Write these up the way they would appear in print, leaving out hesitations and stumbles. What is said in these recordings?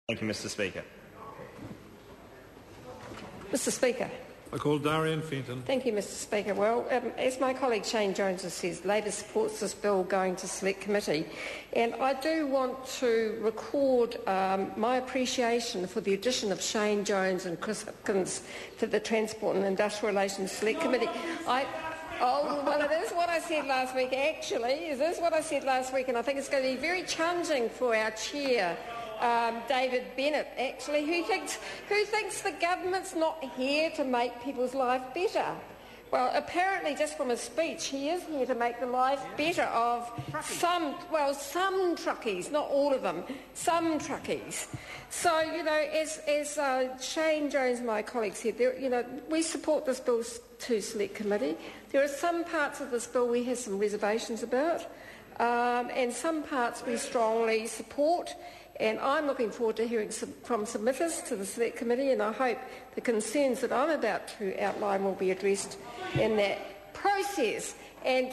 Thank you, Mr Speaker. Mr Speaker. I call Darian Fenton. Thank you, Mr Speaker. Well, as my colleague Shane Jones has said, Labor supports this bill going to Select Committee, and I do want to record my appreciation for the addition of Shane Jones and Chris Hipkins to the Transport and Industrial Relations Select Committee. Well, it is what I said last week, actually. It is what I said last week, and I think it's going to be very challenging for our chair, David Bennett, actually, who thinks the government's not here to make people's life better. Well, apparently, just from his speech, he is here to make the life better of some truckies, not all of them, some truckies. So, as Shane Jones, my colleague, said, we support this bill to Select Committee. There are some parts of this bill we have some reservations about, and some parts we strongly support. And I'm looking forward to hearing from submitters to the Select Committee, and I hope the concerns that I'm about to outline will be addressed in that process. And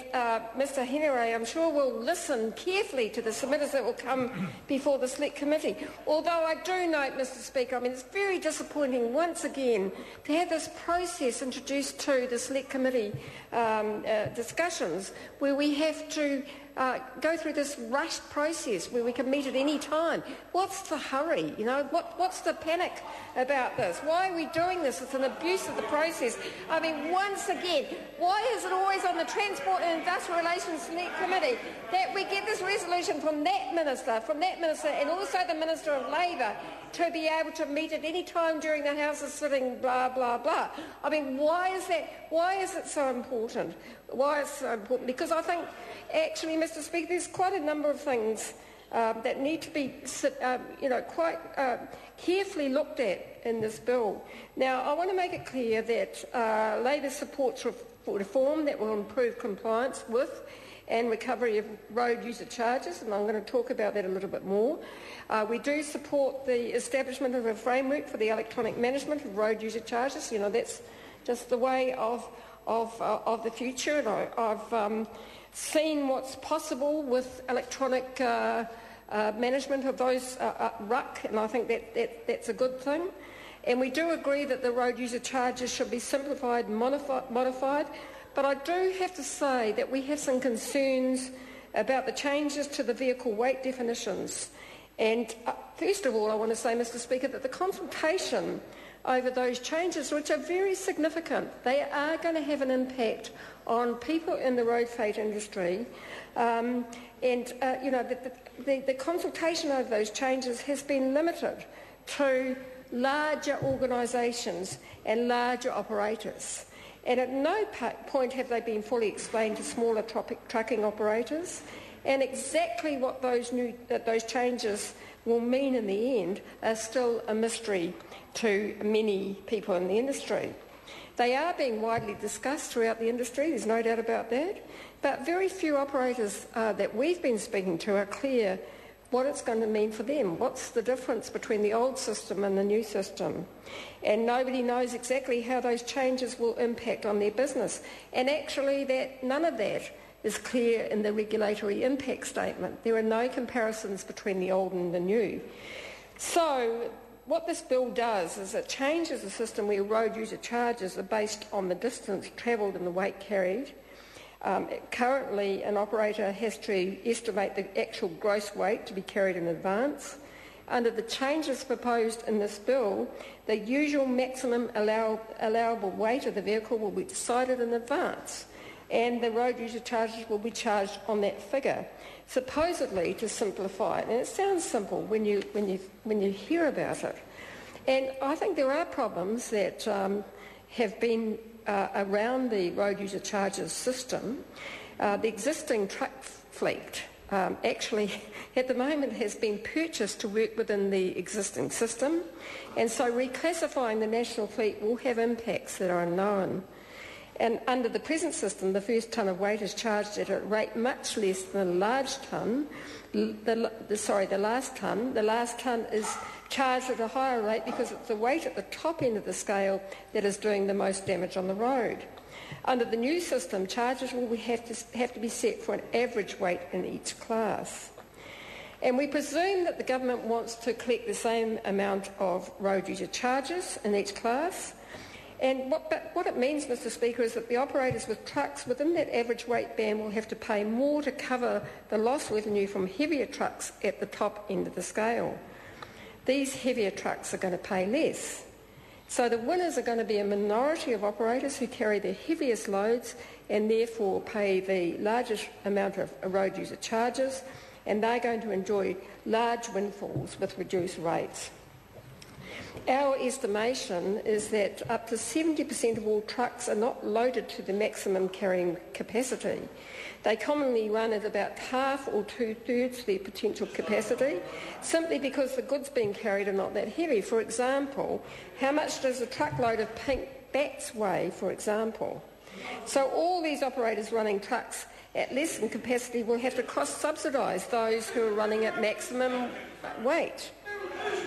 Mr Henare, I'm sure, will listen carefully to the submitters that will come before the Select Committee. Although I do note, Mr Speaker, it's very disappointing once again to have this process introduced to the Select Committee discussions where we have to go through this rushed process where we can meet at any time. What's the hurry? What's the panic about this? Why are we doing this? It's an abuse of the process. Once again, why is it always on the Transport and Industrial Relations Select Committee that we get this resolution from that minister, and also the Minister of Labour to be able to meet at any time during the House's sitting, blah, blah, blah. Why is that? Why is it so important? Why is it so important? Because I think, actually, Mr Speaker, there's quite a number of things that need to be quite carefully looked at in this bill. Now, I want to make it clear that Labor supports reform that will improve compliance with and recovery of road user charges, and I'm going to talk about that a little bit more. We do support the establishment of a framework for the electronic management of road user charges. That's just the way of the future, and I've seen what's possible with electronic management of those RUC, and I think that's a good thing. And we do agree that the road user charges should be simplified and modified, but I do have to say that we have some concerns about the changes to the vehicle weight definitions. And first of all, I want to say, Mr Speaker, that the consultation over those changes, which are very significant, they are going to have an impact on people in the road freight industry. The consultation over those changes has been limited to larger organisations and larger operators. And at no point have they been fully explained to smaller trucking operators. And exactly what those changes will mean in the end are still a mystery to many people in the industry. They are being widely discussed throughout the industry, there's no doubt about that, but very few operators that we've been speaking to are clear what it's going to mean for them. What's the difference between the old system and the new system? And nobody knows exactly how those changes will impact on their business. And actually, none of that is clear in the regulatory impact statement. There are no comparisons between the old and the new. So what this bill does is it changes the system where road user charges are based on the distance travelled and the weight carried. Currently, an operator has to estimate the actual gross weight to be carried in advance. Under the changes proposed in this bill, the usual maximum allowable weight of the vehicle will be decided in advance, and the road user charges will be charged on that figure, supposedly to simplify it. And it sounds simple when you hear about it. And I think there are problems that have been around the road user charges system. The existing truck fleet actually at the moment has been purchased to work within the existing system, and so reclassifying the national fleet will have impacts that are unknown. And under the present system, the first tonne of weight is charged at a rate much less than the large tonne. The last tonne. The last tonne is charged at a higher rate because it's the weight at the top end of the scale that is doing the most damage on the road. Under the new system, charges will have to be set for an average weight in each class. And we presume that the government wants to collect the same amount of road user charges in each class. And what it means, Mr Speaker, is that the operators with trucks within that average weight band will have to pay more to cover the lost revenue from heavier trucks at the top end of the scale. These heavier trucks are going to pay less. So the winners are going to be a minority of operators who carry the heaviest loads and therefore pay the largest amount of road user charges, and they're going to enjoy large windfalls with reduced rates. Our estimation is that up to 70% of all trucks are not loaded to the maximum carrying capacity. They commonly run at about half or two-thirds their potential capacity, simply because the goods being carried are not that heavy. For example, how much does a truckload of pink bats weigh, for example? So all these operators running trucks at less than capacity will have to cross-subsidise those who are running at maximum weight.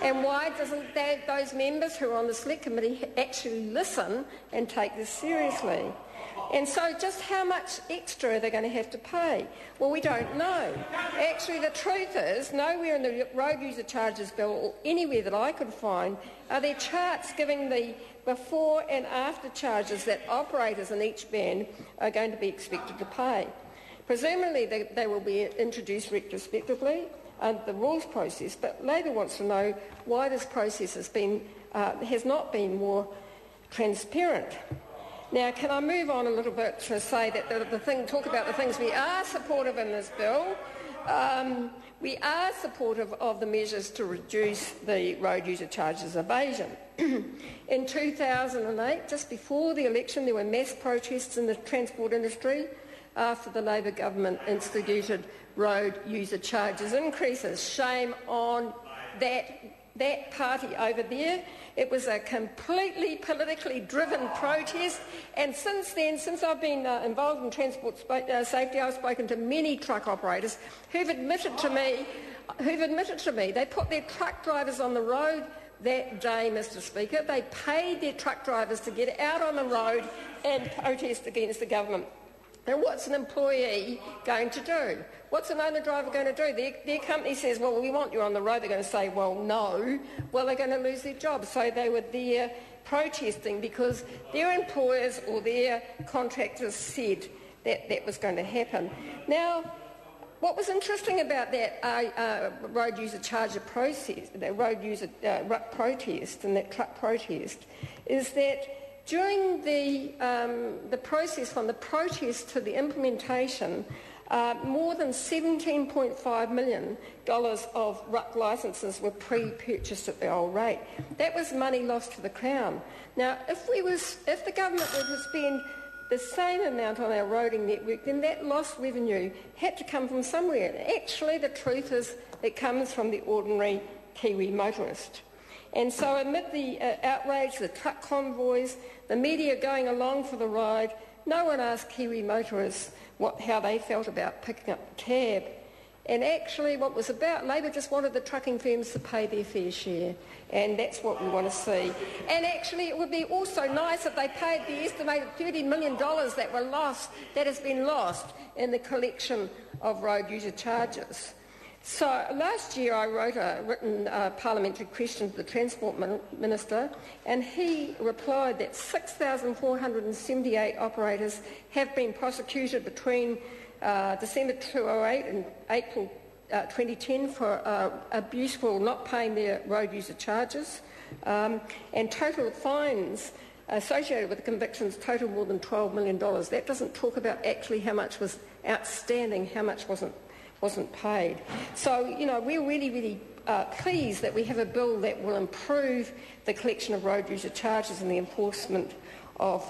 And why doesn't those members who are on the Select Committee actually listen and take this seriously? And so just how much extra are they going to have to pay? Well, we don't know. Actually, the truth is, nowhere in the road user charges bill or anywhere that I could find are there charts giving the before and after charges that operators in each band are going to be expected to pay. Presumably they will be introduced retrospectively under the rules process, but Labor wants to know why this process has not been more transparent. Now, can I move on a little bit to say that talk about the things we are supportive in this bill? We are supportive of the measures to reduce the road user charges evasion. In 2008, just before the election, there were mass protests in the transport industry after the Labor government instituted road user charges increases. Shame on that party over there. It was a completely politically driven protest, and since then, since I've been involved in transport safety, I've spoken to many truck operators who've admitted to me they put their truck drivers on the road that day, Mr Speaker. They paid their truck drivers to get out on the road and protest against the government. And what's an employee going to do? What's an owner-driver going to do? Their company says, well, we want you on the road. They're going to say, well, no. Well, they're going to lose their job. So they were there protesting because their employers or their contractors said that that was going to happen. Now, what was interesting about that road user charger process, that road user protest and that truck protest, is that during the process from the protest to the implementation, more than $17.5 million of RUC licences were pre-purchased at the old rate. That was money lost to the Crown. Now, if the government were to spend the same amount on our roading network, then that lost revenue had to come from somewhere. Actually, the truth is it comes from the ordinary Kiwi motorist. And so amid the outrage, the truck convoys, the media going along for the ride, no one asked Kiwi motorists how they felt about picking up the tab. And actually what was about, Labor just wanted the trucking firms to pay their fair share, and that's what we want to see. And actually it would be also nice if they paid the estimated $30 million that has been lost in the collection of road user charges. So last year I wrote a written parliamentary question to the Transport Minister, and he replied that 6,478 operators have been prosecuted between December 2008 and April 2010 for abuse for not paying their road user charges, and total fines associated with the convictions total more than $12 million. That doesn't talk about actually how much was outstanding, how much wasn't paid. So, we're really, really pleased that we have a bill that will improve the collection of road user charges and the enforcement of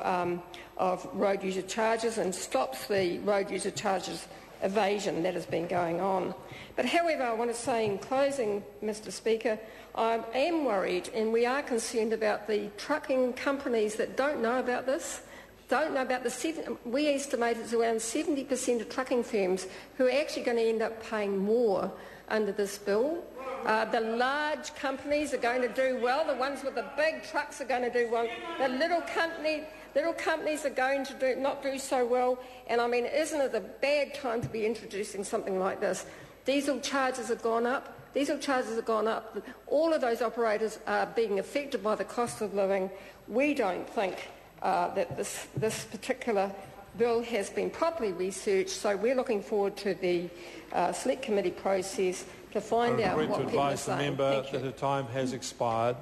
road user charges and stops the road user charges evasion that has been going on. But however, I want to say in closing, Mr Speaker, I am worried and we are concerned about the trucking companies that don't know about this. We estimate it's around 70% of trucking firms who are actually going to end up paying more under this bill. The large companies are going to do well. The ones with the big trucks are going to do well. The little companies are going to not do so well. And I mean, isn't it a bad time to be introducing something like this? Diesel charges have gone up. All of those operators are being affected by the cost of living. We don't think that this particular bill has been properly researched, so we're looking forward to the Select Committee process to find out what people are saying. I regret to advise the member that her time has expired.